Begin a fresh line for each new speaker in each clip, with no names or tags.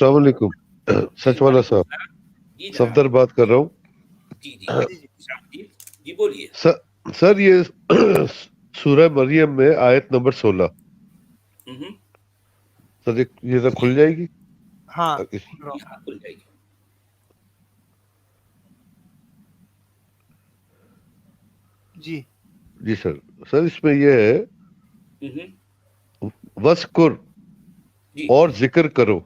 السلام علیکم سچ والا صاحب،
جی
صفدر بات کر رہا ہوں.
جی جی بولیے
سر یہ سورہ مریم میں آیت نمبر 16 سر یہ سر کھل جائے گی؟
ہاں
کھل جائے گی.
جی
جی سر اس میں یہ ہے وَذْکُر اور ذکر کرو،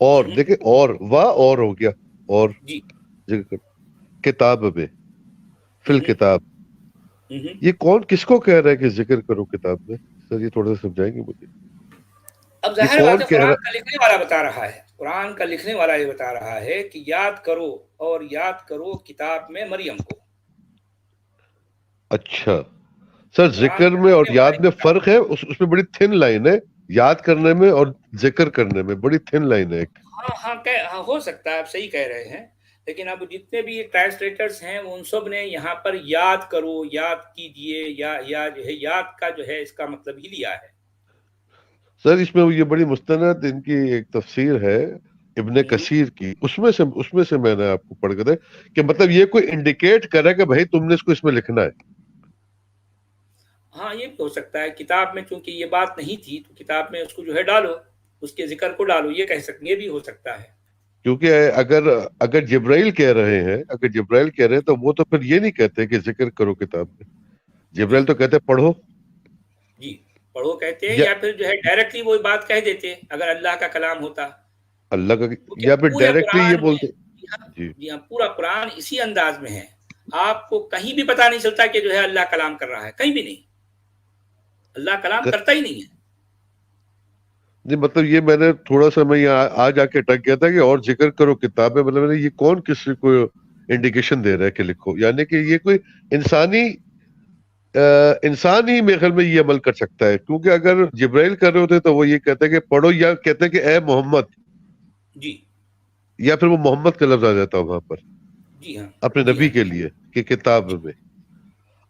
اور دیکھیں اور اور ہو گیا اور ذکر کرو کتاب میں فی الکتاب. یہ کون کس کو کہہ رہا ہے کہ ذکر کرو کتاب میں؟ سر یہ تھوڑا سا سمجھائیں گے مجھے.
اب ظاہر بات ہے قرآن کا لکھنے والا بتا رہا ہے، قرآن کا لکھنے والا یہ بتا رہا ہے کہ یاد کرو اور یاد کرو کتاب میں مریم کو.
اچھا سر ذکر میں اور یاد میں فرق ہے، اس میں بڑی تھن لائن ہے، یاد کرنے میں اور ذکر کرنے میں بڑی تھن لائن ہے.
ہاں ہو سکتا ہے، آپ صحیح کہہ رہے ہیں، لیکن اب جتنے بھی ٹرانسلیٹرز ہیں ان سب نے یہاں پر یاد کرو، یاد کیجئے، یا جو ہے یاد کا جو ہے اس کا مطلب ہی لیا ہے.
سر اس میں یہ بڑی مستند ان کی ایک تفسیر ہے ابن کثیر کی، اس میں سے میں نے آپ کو پڑھ کر کہ مطلب یہ کوئی انڈیکیٹ کرے کہ بھائی تم نے اس کو اس میں لکھنا ہے.
ہاں یہ بھی ہو سکتا ہے، کتاب میں چونکہ یہ بات نہیں تھی تو کتاب میں اس کو جو ہے ڈالو، اس کے ذکر کو ڈالو، یہ کہہ سکتے، یہ بھی ہو سکتا ہے.
کیونکہ اگر جبرائیل کہہ رہے ہیں تو وہ تو پھر یہ نہیں کہتے کہ ذکر کرو کتاب میں. جبرائیل تو کہتے پڑھو.
جی پڑھو کہتے ہیں، یا پھر جو ہے ڈائریکٹلی وہ بات کہہ دیتے اگر اللہ کا کلام ہوتا.
اللہ کا یا پھر ڈائریکٹلی یہ بولتے.
جی ہاں پورا قرآن اسی انداز میں ہے، آپ کو کہیں بھی پتہ نہیں چلتا کہ جو ہے اللہ کلام کر رہا ہے، کہیں بھی نہیں، اللہ کلام کرتا ہی نہیں ہے.
نہیں مطلب یہ میں نے تھوڑا سا میں یہاں آ جا کے ٹک گیا تھا کہ اور ذکر کرو کتاب میں، مطلب یہ کون کسی کو انڈیکیشن دے رہا ہے کہ لکھو، یعنی کہ یہ کوئی انسان ہی میرے خیال میں یہ عمل کر سکتا ہے. کیونکہ اگر جبرائیل کر رہے ہوتے تو وہ یہ کہتے کہ پڑھو، یا کہتے کہ اے محمد،
جی
یا پھر وہ محمد کا لفظ آ جاتا وہاں پر
جی ہاں
اپنے نبی کے لیے کہ کتاب میں.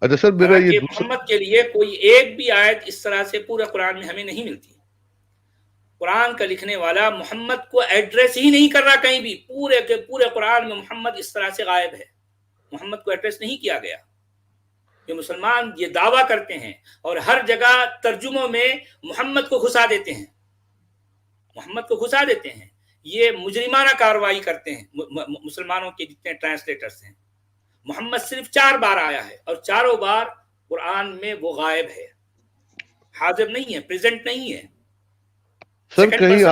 اچھا سر میرا یہ
محمد کے لیے کوئی ایک بھی آیت اس طرح سے پورے قرآن میں ہمیں نہیں ملتی. قرآن کا لکھنے والا محمد کو ایڈریس ہی نہیں کر رہا کہیں بھی، پورے کے پورے قرآن میں محمد اس طرح سے غائب ہے، محمد کو ایڈریس نہیں کیا گیا. جو مسلمان یہ دعویٰ کرتے ہیں اور ہر جگہ ترجموں میں محمد کو گھسا دیتے ہیں، یہ مجرمانہ کارروائی کرتے ہیں مسلمانوں کے جتنے ٹرانسلیٹرز ہیں. محمد صرف 4 بار آیا ہے اور چاروں بار قرآن میں وہ غائب ہے، حاضر نہیں ہے، پریزنٹ نہیں ہے.
سر کہیں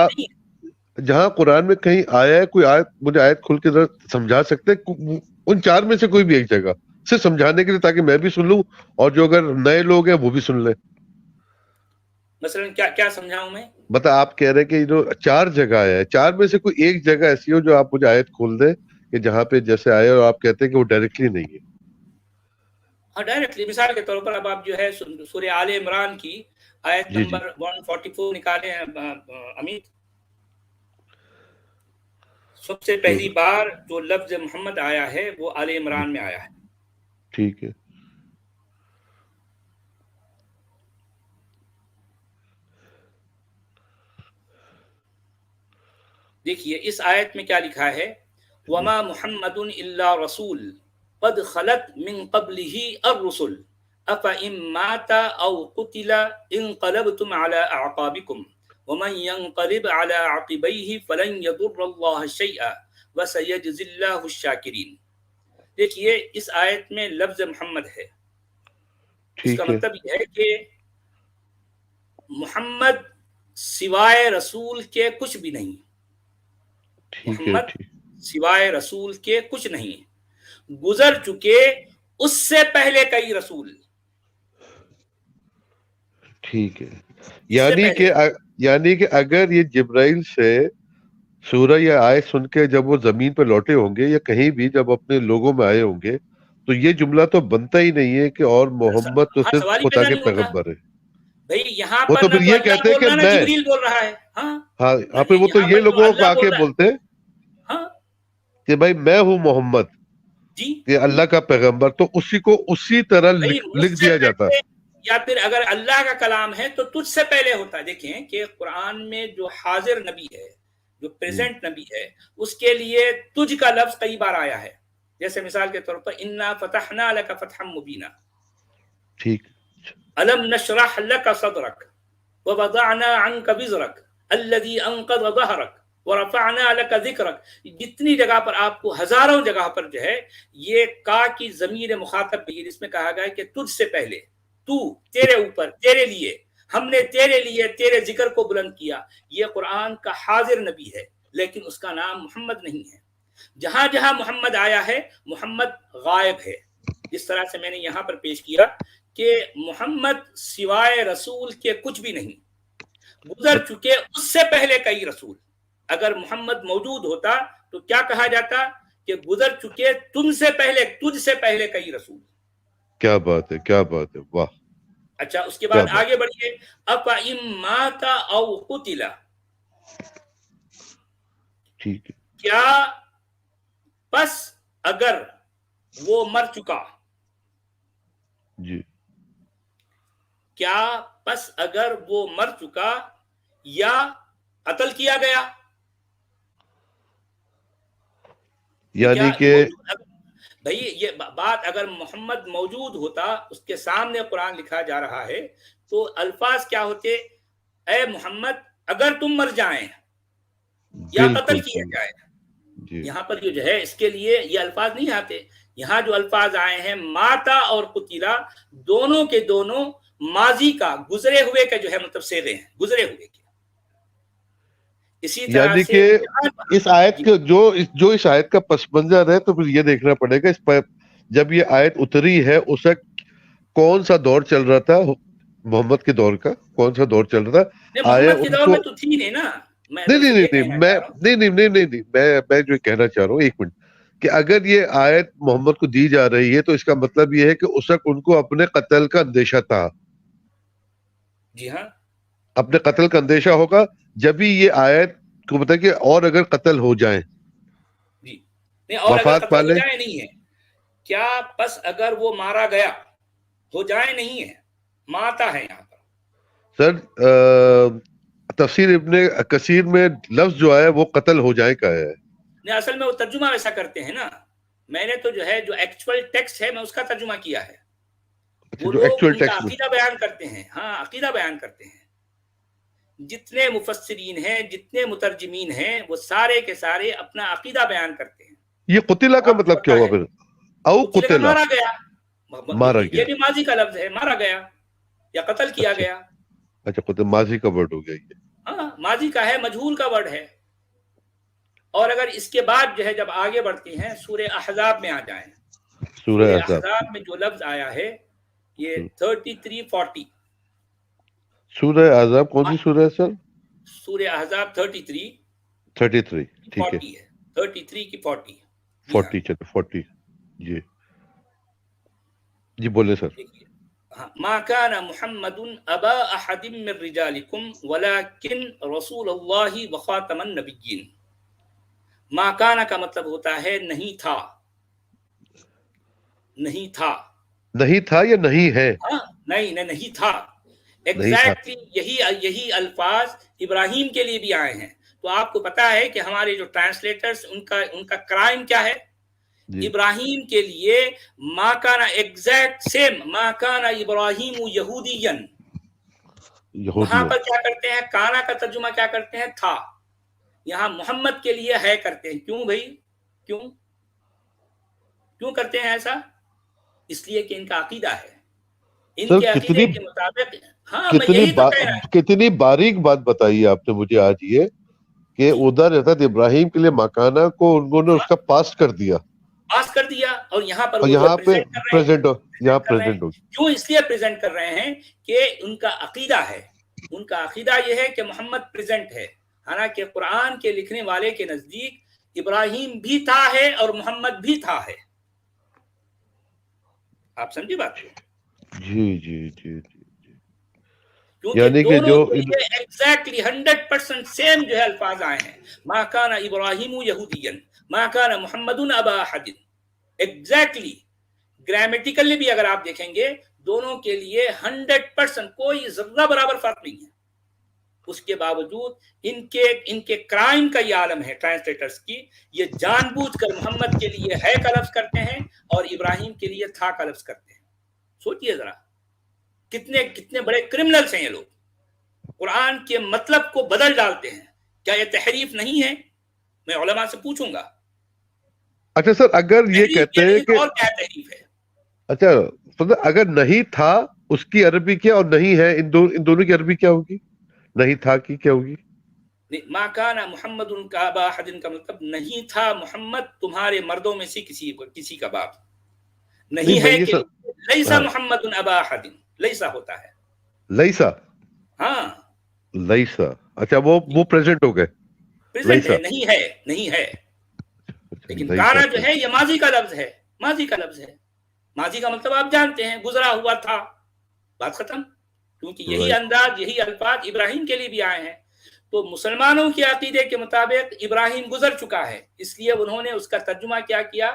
جہاں قرآن میں کہیں آیا ہے کوئی آیت، مجھے آیت کھل کے ذرا سمجھا سکتے ہیں ان 4 میں سے کوئی بھی ایک جگہ، صرف سمجھانے کے لیے تاکہ میں بھی سن لوں اور جو اگر نئے لوگ ہیں وہ بھی سن لیں.
مثلا کیا سمجھاؤں میں؟
بتا آپ کہہ رہے کہ جو 4 جگہ ہے، 4 میں سے کوئی ایک جگہ ایسی ہو جو آپ مجھے آیت کھول دیں کہ جہاں پہ جیسے آئے اور آپ کہتے ہیں کہ وہ ڈائریکٹلی نہیں ہے.
ہاں ڈائریکٹلی مثال کے طور پر اب آپ جو ہے سورہ آل عمران کی آیت نمبر 144 نکالے ہیں امیت. سب سے پہلی بار جو لفظ محمد آیا ہے وہ آل عمران میں آیا ہے.
ٹھیک ہے.
دیکھیے اس آیت میں کیا لکھا ہے، وما محمد الا رسول قد خلت من قبله الرسل افإن مات او قتل انقلبتم على اعقابكم ومن ينقلب على عقبيه فلن يضر الله شيئا وسيجزي الله الشاكرين. دیکھیے اس آیت میں لفظ محمد ہے، اس کا مطلب یہ ہے کہ محمد سوائے رسول کے کچھ بھی نہیں، محمد سوائے رسول کے کچھ نہیں، گزر چکے اس سے پہلے کئی رسول.
ٹھیک ہے، یعنی کہ اگر یہ جبرائیل سے سورہ یا آیت سن کے جب وہ زمین پہ لوٹے ہوں گے یا کہیں بھی جب اپنے لوگوں میں آئے ہوں گے تو یہ جملہ تو بنتا ہی نہیں ہے کہ اور محمد تو صرف خدا کے پیغمبر ہے.
بھئی یہاں
وہ
پر
تو پھر یہ کہتے ہیں کہ میں،
جبریل بول رہا ہے.
ہاں پھر وہ تو یہ لوگوں کو آ کے بولتے کہ بھائی میں ہوں محمد کہ اللہ کا پیغمبر، تو اسی کو اسی طرح لکھ دیا جاتا.
یا پھر اگر اللہ کا کلام ہے تو تجھ سے پہلے ہوتا. دیکھیں کہ قرآن میں جو حاضر نبی ہے جو پریزنٹ نبی ہے اس کے لیے تجھ کا لفظ کئی بار آیا ہے. جیسے مثال کے طور پر انا فتحنا لک فتحا مبینا،
ٹھیک.
الم نشرح لک صدرک ووضعنا عنک وزرک الذی انقض ظہرک ورفعنا لک ذکرک. جتنی جگہ پر آپ کو، ہزاروں جگہ پر جو ہے یہ کا کی ضمیر مخاطب بھی، جس میں کہا گیا ہے کہ تجھ سے پہلے، تو، تیرے اوپر، تیرے لیے، ہم نے تیرے لیے تیرے ذکر کو بلند کیا. یہ قرآن کا حاضر نبی ہے لیکن اس کا نام محمد نہیں ہے. جہاں جہاں محمد آیا ہے محمد غائب ہے. جس طرح سے میں نے یہاں پر پیش کیا کہ محمد سوائے رسول کے کچھ بھی نہیں، گزر چکے اس سے پہلے کئی رسول. اگر محمد موجود ہوتا تو کیا کہا جاتا کہ گزر چکے تم سے پہلے، تجھ سے پہلے کئی رسول.
کیا بات ہے، کیا بات ہے، واہ.
اچھا اس کے بعد آگے بڑھیے. افَإِن مَاتَ أَوْ قُتِلَ،
ٹھیک ہے.
کیا پس اگر وہ مر چکا،
جی.
کیا پس اگر وہ مر چکا یا قتل کیا گیا.
یعنی کہ
بھائی یہ بات اگر محمد موجود ہوتا، اس کے سامنے قرآن لکھا جا رہا ہے تو الفاظ کیا ہوتے؟ اے محمد اگر تم مر جائیں یا قتل کیا جائے. یہاں پر جو ہے اس کے لیے یہ الفاظ نہیں آتے. یہاں جو الفاظ آئے ہیں ماتا اور قتیلا، دونوں کے دونوں ماضی کا، گزرے ہوئے کا جو ہے مطلب صیغے ہیں، گزرے ہوئے کے. اسی طرح
یعنی
سے
کہ اس آیت کے جو اس آیت کا پس منظر ہے تو پھر یہ دیکھنا پڑے گا اس پر جب یہ آیت اتری ہے اس وقت کون سا دور چل رہا تھا، محمد کے دور کا کون سا دور چل رہا تھا.
محمد کے دور میں تو تھی نہیں نا.
نہیں میں جو کہنا چاہ رہا ہوں، ایک منٹ، کہ اگر یہ آیت محمد کو دی جا رہی ہے تو اس کا مطلب یہ ہے کہ اس وقت ان کو اپنے قتل کا اندیشہ تھا.
جی ہاں،
اپنے قتل کا اندیشہ ہوگا جب ہی یہ آیت کو بتا کہ اور اگر قتل ہو جائیں.
جی نہیں، اور اگر
وفات
قتل
پالے
ہو جائے نہیں ہے. کیا پس اگر وہ مارا گیا ہو جائے نہیں ہے، ماتا ہے یہاں پر.
سر تفسیر ابن کثیر میں لفظ جو ہے وہ قتل ہو جائے کا ہے.
نہیں، اصل میں وہ ترجمہ ویسا کرتے ہیں نا. میں نے تو جو ہے جو ایکچوئل ٹیکسٹ ہے میں اس کا ترجمہ کیا ہے. وہ
جو
لوگ
ایکچوئل
ان کا
ٹیکسٹ میں
عقیدہ بیان کرتے ہیں. ہاں عقیدہ بیان کرتے ہیں. جتنے مفسرین ہیں، جتنے مترجمین ہیں، وہ سارے کے سارے اپنا عقیدہ بیان کرتے ہیں.
یہ قتلہ کا مطلب کیا ہوا پھر؟ او قتلہ،
مارا گیا.
مارا گیا.
یہ بھی ماضی کا لفظ ہے، مارا گیا یا قتل کیا گیا.
اچھا قتل ماضی کا ورڈ ہو گیا یہ.
ہاں ماضی کا ہے، مجہول کا ورڈ ہے. اور اگر اس کے بعد جو ہے جب آگے بڑھتی ہیں سورہ احزاب میں آ جائیں، سورہ احزاب میں جو لفظ آیا ہے یہ 33-40.
سورہ احزاب کون سی سورہ ہے سر؟
سورہ احزاب 33
ٹھیک ہے،
40 ہے. 33 کی 40.
40 چلو 40. جی جی بولے سر.
ما كان محمد ابا احد من رجالكم ولكن رسول اللہ وخاتم النبیین. ما كان کا مطلب ہوتا ہے نہیں تھا، نہیں تھا،
نہیں تھا یا نہیں ہے؟
نہیں تھا. ایگزیکٹلی یہی الفاظ ابراہیم کے لیے بھی آئے ہیں. تو آپ کو پتا ہے کہ ہمارے جو ٹرانسلیٹرز ان کا کرائم کیا ہے؟ ابراہیم کے لیے ما کانا ایگزیکٹ سیم ما کانا ابراہیم یہودین. وہاں پر کیا کرتے ہیں؟ کانا کا ترجمہ کیا کرتے ہیں؟ تھا. یہاں محمد کے لیے ہے کرتے ہیں. کیوں بھائی؟ کیوں کرتے ہیں ایسا؟ اس لیے کہ ان کا عقیدہ ہے، ان کے عقیدے کے مطابق. ہاں میں یہی تو کہہ رہا ہوں.
کتنی باریک بات بتائی آپ نے مجھے آج یہ کہ ادھر حضرت ابراہیم کے لیے مکانہ کو انہوں نے اس کا پاس کر دیا
اور یہاں پر
اور
وہ
یہاں پہ
پریزنٹ
ہو.
کیوں اس لیے پریزنٹ کر رہے ہیں کہ ان کا عقیدہ ہے. ان کا عقیدہ یہ ہے کہ محمد پریزنٹ ہے، حالانکہ قرآن کے لکھنے والے کے نزدیک ابراہیم بھی تھا ہے اور محمد بھی تھا ہے. آپ سمجھے بات کو؟
جی
کیونکہ
یعنی کہ
دونوں
جو
کے لیے ایگزیکٹلی 100% سیم جو ہے الفاظ آئے ہیں. ما کان ابراہیم یہودیا ما کان محمد ابا احد. ایگزیکٹلی گرامیٹیکلی بھی اگر آپ دیکھیں گے دونوں کے لیے 100% کوئی ذرہ برابر فرق نہیں ہے. اس کے باوجود ان کے کرائم کا یہ عالم ہے ٹرانسلیٹرز کی، یہ جان بوجھ کر محمد کے لیے ہے کا لفظ کرتے ہیں اور ابراہیم کے لیے تھا کا لفظ کرتے ہیں. سوچئے ذرا کتنے بڑے کرمنلز ہیں یہ لوگ، قرآن کے مطلب کو بدل ڈالتے ہیں. کیا یہ تحریف نہیں ہے؟ میں علماء سے پوچھوں گا.
اچھا سر، اگر یہ کہتے ہیں کہ
اور کیا تحریف ہے؟
اچھا اگر نہیں تھا اس کی عربی کیا اور نہیں ہے ان دونوں کی عربی کیا ہوگی؟ نہیں تھا کی کیا ہوگی؟
ما کان محمد ابا احد کا مطلب نہیں تھا محمد تمہارے مردوں میں سے کسی کا باپ. نہیں ہے کہ لیسا محمد ابا احد، لیسا ہوتا ہے
لیسا.
ہاں
لیسا، اچھا وہ پریزنٹ ہو گئے.
پریزنٹ ہے، نہیں ہے. لیکن کانا جو ہے یہ ماضی کا لفظ ہے، ماضی کا لفظ ہے. ماضی کا مطلب آپ جانتے ہیں، گزرا ہوا تھا، بات ختم. کیونکہ یہی انداز، یہی الفاظ ابراہیم کے لیے بھی آئے ہیں. تو مسلمانوں کے عقیدے کے مطابق ابراہیم گزر چکا ہے، اس لیے انہوں نے اس کا ترجمہ کیا کیا؟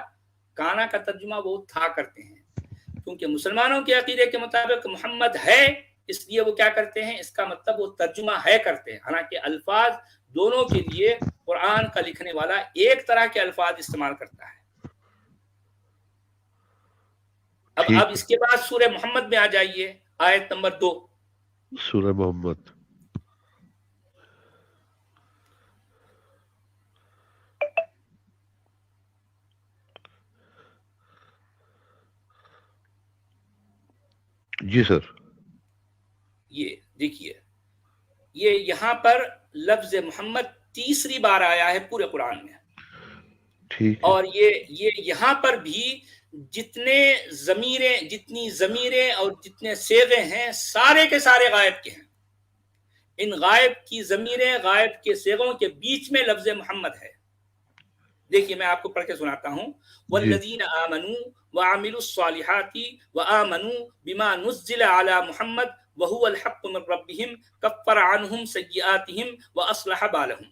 کانا کا ترجمہ وہ تھا کرتے ہیں. کیونکہ مسلمانوں کے عقیدے کے مطابق محمد ہے، اس لیے وہ کیا کرتے ہیں؟ اس کا مطلب وہ ترجمہ ہے کرتے ہیں. حالانکہ الفاظ دونوں کے لیے قرآن کا لکھنے والا ایک طرح کے الفاظ استعمال کرتا ہے. اب اس کے بعد سورہ محمد میں آ جائیے، آیت نمبر 2.
سورہ محمد. جی سر.
یہ دیکھیے، یہ یہاں پر لفظ محمد تیسری بار آیا ہے پورے قرآن میں. اور یہ یہاں پر بھی جتنی ضمیریں اور جتنے صیغے ہیں سارے کے سارے غائب کے ہیں. ان غائب کی ضمیریں، غائب کے صیغوں کے بیچ میں لفظ محمد ہے. دیکھیے میں آپ کو پڑھ کے سناتا ہوں. والذین آمنوا وعملوا الصالحات وآمنوا بما نزل على محمد وهو الحق من ربهم كفر عنهم سیئاتهم واصلح بالهم.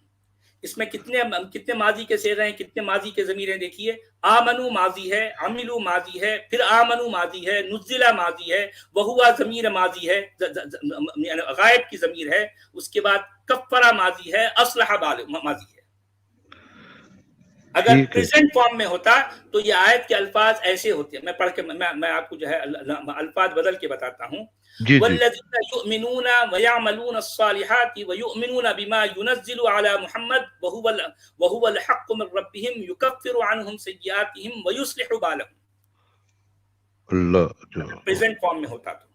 اس میں کتنے ماضی کے صیغے ہیں، کتنے ماضی کے ضمیریں؟ دیکھیے، آمنو ماضی ہے، عملو ماضی ہے، پھر آمنو ماضی ہے، نزلہ ماضی ہے، وہوا ضمیر ماضی ہے، غائب کی ضمیر ہے. اس کے بعد کفرہ ماضی ہے، اصلح ماضی ہے. اگر پریزنٹ فارم میں ہوتا تو یہ آیت کے الفاظ ایسے ہوتے ہیں. میں پڑھ کے میں آپ کو جو ہے الفاظ بدل کے بتاتا ہوں. والذین یؤمنون ویعملون الصالحات ویؤمنون بما ينزل على محمد وهو الحق من ربهم يكفر عنهم سیئاتهم ويصلح بالهم.
اللہ
پریزنٹ فارم میں ہوتا تو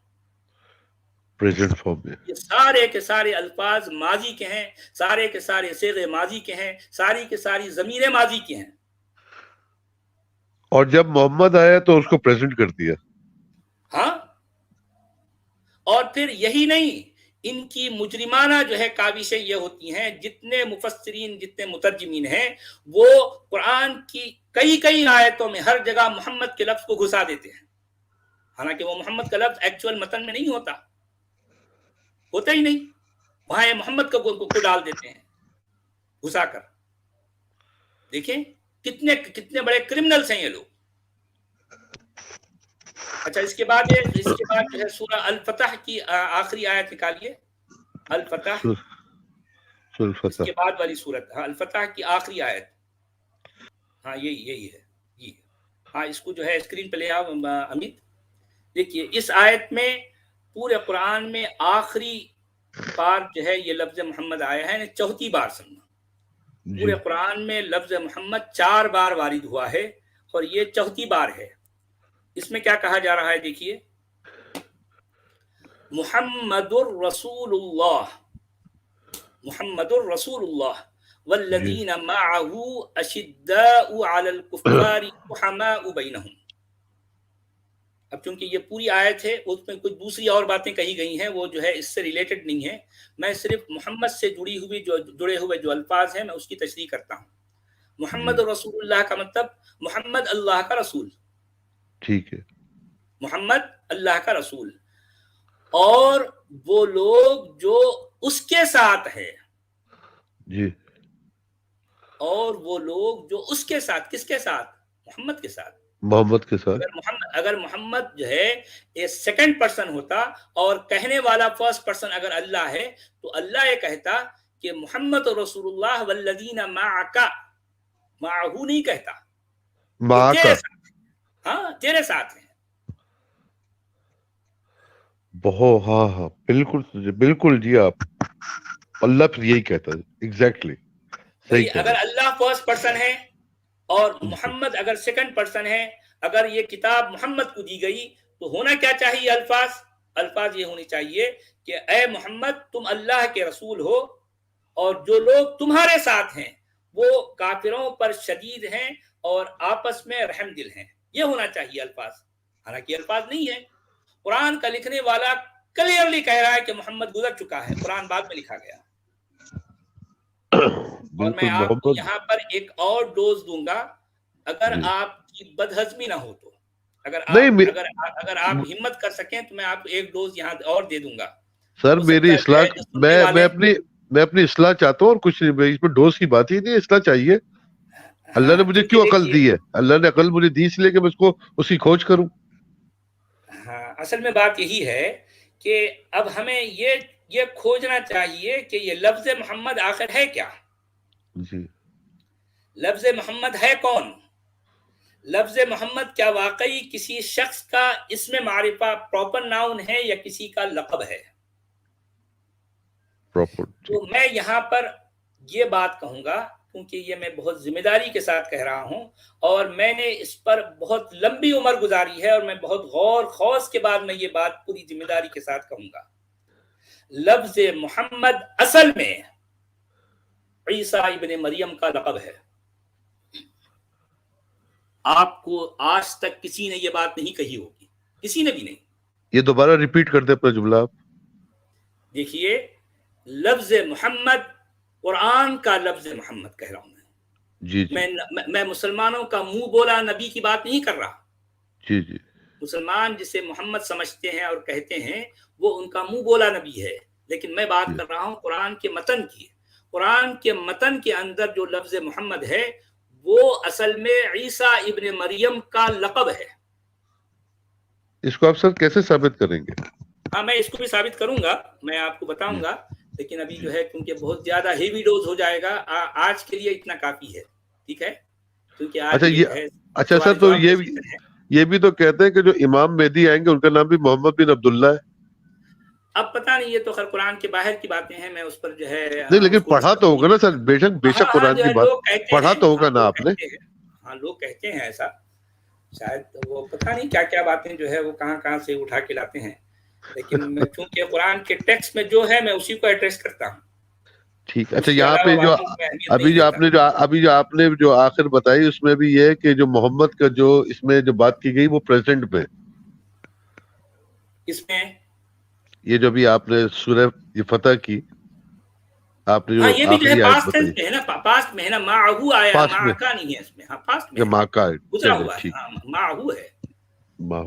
پریزنٹ فارم میں
یہ سارے کے سارے الفاظ ماضی کے ہیں، سارے کے سارے صیغے ماضی کے ہیں، ساری کے ساری ضمیریں ماضی کی ہیں.
اور جب محمد آیا تو اس کو پریزنٹ کر دیا.
ہاں، اور پھر یہی نہیں، ان کی مجرمانہ جو ہے کاوشیں یہ ہوتی ہیں، جتنے مفسرین، جتنے مترجمین ہیں، وہ قرآن کی کئی آیتوں میں ہر جگہ محمد کے لفظ کو گھسا دیتے ہیں. حالانکہ وہ محمد کا لفظ ایکچوئل متن میں نہیں ہوتا ہی نہیں، وہاں یہ محمد کو ڈال دیتے ہیں گھسا کر. دیکھیں کتنے بڑے کرمنلز ہیں یہ لوگ. اچھا، اس کے بعد جو ہے سورہ الفتح کی آخری آیت نکالیے. الفتح، اس کے بعد والی سورت، الفتح کی آخری آیت. ہاں یہی ہے جی. ہاں، اس کو جو ہے اسکرین پہ لے آؤ امت. دیکھیے اس آیت میں پورے قرآن میں آخری بار جو ہے یہ لفظ محمد آیا ہے، چوتھی بار سننا. پورے قرآن میں لفظ محمد 4 بار وارد ہوا ہے اور یہ چوتھی بار ہے. اس میں کیا کہا جا رہا ہے؟ دیکھیے، محمد الرسول اللہ، محمد الرسول اللہ والذین معه اشداء علی الکفار رحماء بینہم. اب چونکہ یہ پوری آیت ہے، اس میں کچھ دوسری اور باتیں کہی گئی ہیں، وہ جو ہے اس سے ریلیٹڈ نہیں ہے. میں صرف محمد سے جڑے ہوئے جو الفاظ ہیں میں اس کی تشریح کرتا ہوں. محمد رسول اللہ کا مطلب محمد اللہ کا رسول.
ٹھیک ہے،
محمد اللہ کا رسول. اور وہ لوگ جو اس کے ساتھ ہے،
جی،
اور وہ لوگ جو اس کے ساتھ، کس کے ساتھ؟ محمد کے ساتھ.
محمد کے ساتھ
اگر محمد جو ہے یہ سیکنڈ پرسن ہوتا اور کہنے والا فرسٹ پرسن اگر اللہ ہے تو اللہ یہ کہتا کہ محمد رسول اللہ والذین معک، معہو نہیں کہتا،
ماں
یہ
کا
تیرے ساتھ، ہاں تیرے ساتھ ہیں.
بہت، ہاں ہاں بالکل بالکل جی. آپ اللہ پھر یہی کہتا ہے ایگزیکٹلی صحیح کہہ
اگر
رہے
اللہ فرسٹ پرسن ہے اور محمد اگر سیکنڈ پرسن ہے، اگر یہ کتاب محمد کو دی گئی تو ہونا کیا چاہیے؟ الفاظ یہ ہونی چاہیے کہ اے محمد تم اللہ کے رسول ہو اور جو لوگ تمہارے ساتھ ہیں وہ کافروں پر شدید ہیں اور آپس میں رحم دل ہیں. یہ ہونا چاہیے الفاظ، حالانکہ الفاظ نہیں ہے. قرآن کا لکھنے والا کلیئرلی کہہ رہا ہے کہ محمد گزر چکا ہے، قرآن بعد میں لکھا گیا. اور میں
بالکل
آپ کو
محمد
یہاں پر ایک اور ڈوز دوں گا اگر
جی.
آپ کی بدہضمی نہ ہو تو. اگر
نہیں
آپ ہمت کر سکیں تو میں آپ کو ایک ڈوز یہاں اور دے دوں گا.
سر
ہو
میری
سکتا ہے جو
اصلاح،
ہے جو سننے والے
میں اپنی اصلاح چاہتا ہوں اور کچھ نہیں. اس میں ڈوز کی بات ہی نہیں، اصلاح چاہیے. اللہ نے مجھے
کیونکہ
کیوں عقل
دیکھیے،
دی ہے؟ اللہ نے عقل مجھے دی اس لیے کہ میں اس کو اس کی کھوج کروں.
ہاں اصل میں بات یہی ہے کہ اب ہمیں یہ کھوجنا چاہیے کہ یہ لفظ محمد آخر ہے کیا؟
جی
لفظ محمد ہے کون؟ لفظ محمد کیا واقعی کسی شخص کا اسم معرفہ پراپر ناؤن ہے یا کسی کا لقب ہے؟
پراپر.
تو میں یہاں پر یہ بات کہوں گا کیونکہ یہ میں بہت ذمہ داری کے ساتھ کہہ رہا ہوں اور میں نے اس پر بہت لمبی عمر گزاری ہے اور میں بہت غور خوض کے بعد میں یہ بات پوری ذمہ داری کے ساتھ کہوں گا. لفظ محمد اصل میں عیسیٰ ابن مریم کا لقب ہے. آپ کو آج تک کسی نے یہ بات نہیں کہی ہوگی، کسی نے بھی نہیں.
یہ دوبارہ ریپیٹ کر دیں اپنا جملہ آپ.
دیکھیے لفظ محمد قرآن کا لفظ محمد کہہ رہا ہوں
جی جی
میں مسلمانوں کا منہ بولا نبی کی بات نہیں کر رہا.
جی جی
مسلمان جسے محمد سمجھتے ہیں اور کہتے ہیں وہ ان کا منہ بولا نبی ہے، لیکن میں بات کر رہا ہوں قرآن کے متن کی. قرآن کے متن کے اندر جو لفظ محمد ہے وہ اصل میں عیسیٰ ابن مریم کا لقب ہے.
اس کو آپ سر کیسے ثابت کریں گے؟
ہاں میں اس کو بھی ثابت کروں گا، میں آپ کو بتاؤں گا، لیکن ابھی جو ہے کیونکہ بہت زیادہ ہیوی ڈوز ہو جائے گا. آج کے لیے اتنا کافی ہے، ٹھیک ہے؟ کیونکہ آج
اچھا
یہ جو ہے
اچھا سر
سوال
تو
جواب کا سیشن ہے.
یہ بھی تو کہتے ہیں کہ جو امام مہدی آئیں گے ان کا نام بھی محمد بن عبداللہ ہے.
اب پتہ نہیں، یہ تو خیر قرآن کے باہر کی باتیں ہیں، میں اس پر جو ہے
نہیں لیکن
اس کو
پڑھا تو ہوگا نا سر، بے شک قرآن کی بات
لوگ کہتے
پڑھا
ہیں،
تو ہوگا نا آپ نے.
ہاں لوگ کہتے ہیں ایسا، شاید وہ پتہ نہیں کیا کیا باتیں جو ہے وہ کہاں کہاں سے اٹھا کے لاتے ہیں، لیکن چونکہ قرآن کے ٹیکسٹ میں جو ہے میں اسی کو ایڈریس کرتا ہوں.
ٹھیک. اچھا یہاں پہ جو ابھی جو آپ نے جو آخر بتائی اس میں بھی یہ ہے کہ جو محمد کا جو اس میں جو بات کی گئی وہ پریزنٹ میں،
اس میں
یہ جو بھی آپ نے سورہ یہ فتح کی آپ نے
ہاں
جو
یہ بھی جو ہے
آخری آیت
پاسٹ
بتائی
میں ہے نا، پاسٹ میں ہے نا، معہو آیا،
پاس میں
معکا نہیں ہے اس میں. ہاں پاسٹ میں ہے،
ماں کا
گزرا
چلے
ہوا ہے،
ٹھیک.
ہاں معہو ہے.
ماں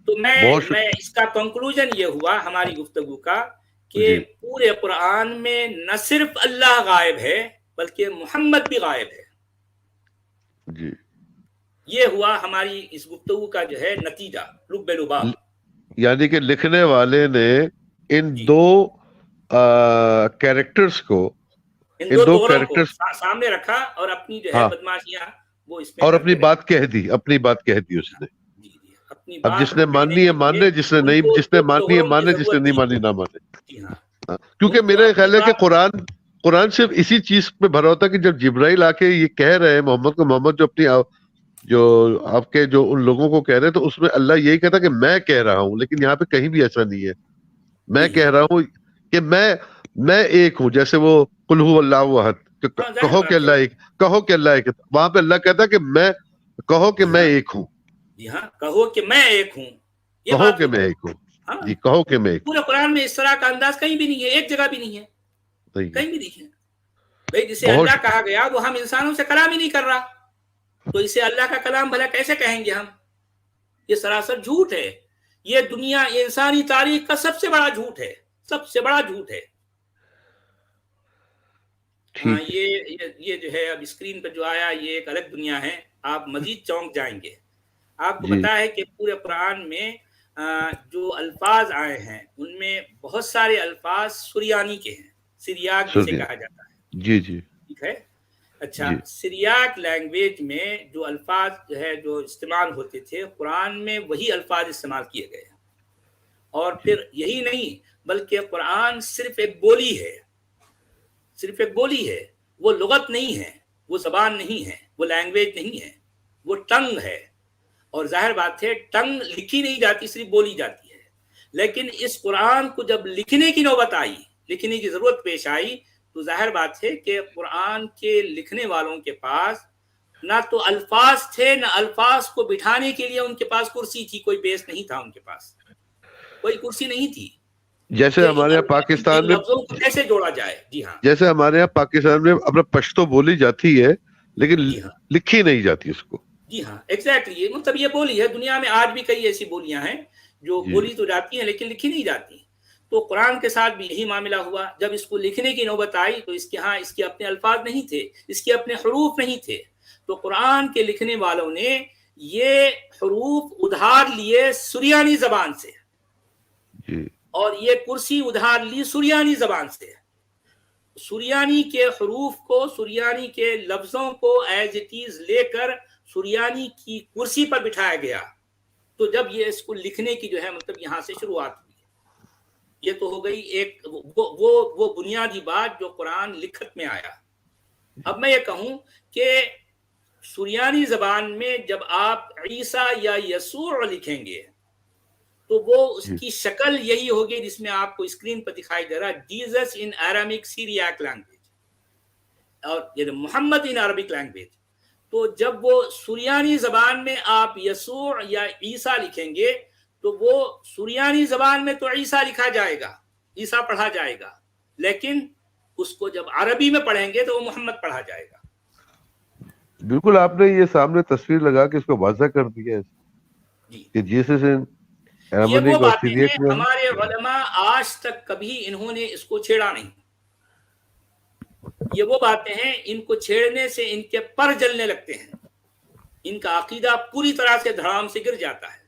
تو
بہت
میں اس کا کنکلوژن یہ ہوا ہماری گفتگو کا کہ
جی
پورے قرآن میں نہ صرف اللہ غائب ہے بلکہ محمد بھی غائب ہے.
جی
یہ ہوا ہماری اس گفتگو کا جو ہے نتیجہ لب لباب.
یعنی کہ لکھنے والے نے ان
جی
دو کیریکٹرز کو،
ان دو دوہروں کو
کیریکٹرز
سامنے رکھا اور اپنی جو ہے
ہاں
بدماشیاں وہ اس میں
اور اپنی
کرتے رہے.
بات کہہ دی، اپنی بات کہہ دی اس نے.
جی جی اپنی
اب
بات
جس
کو
نے
کہنے
ماننی ہے
کے لیے
ماننے، جس نے
ان
نہیں،
کو
جس نے
دو
ماننی ہے
دوہروں کی
ماننے، جس نے
ضرورت
نہیں
نہیں
مانی
تھی.
نہ مانے.
جی ہاں
کیونکہ
ان کو
میرا
اپنی
خیال ہے کہ
بات
قرآن صرف اسی چیز پہ بھرا ہوتا ہے کہ جب جبرائیل آ کے یہ کہہ رہے ہیں محمد کو، محمد جو اپنی جو آپ کے جو ان لوگوں کو کہہ رہے ہیں تو اس میں اللہ یہی کہتا کہ میں کہہ رہا ہوں، لیکن یہاں پہ کہیں بھی ایسا نہیں ہے. میں
نہیں ہے.
کہہ رہا ہوں کہ میں ایک ہوں، جیسے وہ قل هو اللہ احد،
ہاں ظاہر
کہو کہ
بات ہے.
اللہ ایک، کہو کہ اللہ ایک. وہاں پہ اللہ کہتا کہ میں کہو کہ میں ایک ہوں،
جی ہاں کہو کہ میں ایک ہوں، یہ
کہو
بات
کہ
ہوئی.
میں ایک ہوں.
ہاں
جی کہو کہ میں ایک
پورے قرآن میں اس طرح کا انداز کہیں بھی نہیں ہے، ایک جگہ بھی نہیں ہے،
ہوں. صحیح ہے.
کہیں بھی نہیں ہے. بھئی جسے
بہت
اللہ کہا گیا وہ ہم انسانوں سے کلام ہی نہیں کر رہا، تو اسے اللہ کا کلام بھلا کیسے کہیں گے ہم؟ یہ سراسر جھوٹ ہے. یہ دنیا، یہ انسانی تاریخ کا سب سے بڑا جھوٹ ہے، سب سے بڑا جھوٹ ہے. ہاں
ٹھیک ہے.
یہ جو ہے اب اسکرین پہ جو آیا یہ ایک الگ دنیا ہے، آپ مزید چونک جائیں گے. آپ کو پتا ہے کہ پورے قرآن میں جو الفاظ آئے ہیں ان میں بہت سارے الفاظ سریانی کے ہیں، سریاک جسے کہا جاتا ہے.
جی جی
ٹھیک ہے. اچھا، سریاک لینگویج میں جو الفاظ جو ہے جو استعمال ہوتے تھے قرآن میں وہی الفاظ استعمال کیے گئے ہیں. اور پھر یہی نہیں بلکہ قرآن صرف ایک بولی ہے، صرف ایک بولی ہے، وہ لغت نہیں ہے، وہ زبان نہیں ہے، وہ لینگویج نہیں ہے، وہ ٹنگ ہے. اور ظاہر بات ہے ٹنگ لکھی نہیں جاتی، صرف بولی جاتی ہے. لیکن اس قرآن کو جب لکھنے کی نوبت آئی، لکھنے کی ضرورت پیش آئی، تو ظاہر بات ہے کہ قرآن کے لکھنے والوں کے پاس نہ تو الفاظ تھے، نہ الفاظ کو بٹھانے کے لیے ان کے پاس کرسی تھی، کوئی بیس نہیں تھا ان کے پاس، کوئی کرسی نہیں تھی.
جیسے ہمارے یہاں پاکستان میں
لفظوں کو کیسے جوڑا جائے. جی ہاں،
جیسے ہمارے یہاں پاکستان میں اپنا پشتو بولی جاتی ہے لیکن
جی ہاں،
لکھی نہیں جاتی اس کو.
جی ہاں ایگزیکٹلی، مطلب یہ بولی ہے. دنیا میں آج بھی کئی ایسی بولیاں ہیں جو بولی تو جاتی ہیں لیکن لکھی نہیں جاتی. تو قرآن کے ساتھ بھی یہی معاملہ ہوا. جب اس کو لکھنے کی نوبت آئی تو اس کے ہاں اس کے اپنے الفاظ نہیں تھے، اس کے اپنے حروف نہیں تھے. تو قرآن کے لکھنے والوں نے یہ حروف ادھار لیے سریانی زبان سے، اور یہ کرسی ادھار لی سریانی زبان سے. سریانی کے حروف کو، سریانی کے لفظوں کو ایز اٹ از لے کر سریانی کی کرسی پر بٹھایا گیا. تو جب یہ اس کو لکھنے کی جو ہے مطلب یہاں سے شروعات ہوئی. یہ تو ہو گئی ایک وہ بنیادی بات جو قرآن لکھت میں آیا. اب میں یہ کہوں کہ سریانی زبان میں جب آپ عیسیٰ یا یسوع لکھیں گے تو وہ اس کی شکل یہی ہوگی جس میں آپ کو اسکرین پر دکھائی دے رہا، جیزس ان ایرامک سیریاک لینگویج، اور یہ محمد ان عربک لینگویج. تو جب وہ سریانی زبان میں آپ یسوع یا عیسیٰ لکھیں گے تو وہ سریانی زبان میں تو عیسیٰ لکھا جائے گا، عیسیٰ پڑھا جائے گا، لیکن اس کو جب عربی میں پڑھیں گے تو وہ محمد پڑھا جائے گا.
بالکل آپ نے یہ سامنے تصویر لگا کے اس کو واضح کر دیا
جی،
کہ جیسس
یہ وہ
اور
باتیں
سیریاک
ہیں
میں
ہمارے علماء آج تک کبھی انہوں نے اس کو چھیڑا نہیں. یہ وہ باتیں ہیں ان کو چھیڑنے سے ان کے پر جلنے لگتے ہیں، ان کا عقیدہ پوری طرح سے دھڑام سے گر جاتا ہے،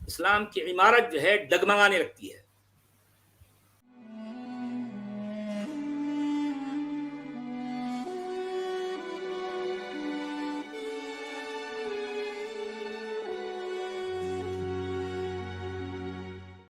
اسلام کی عمارت جو ہے ڈگمگانے لگتی ہے.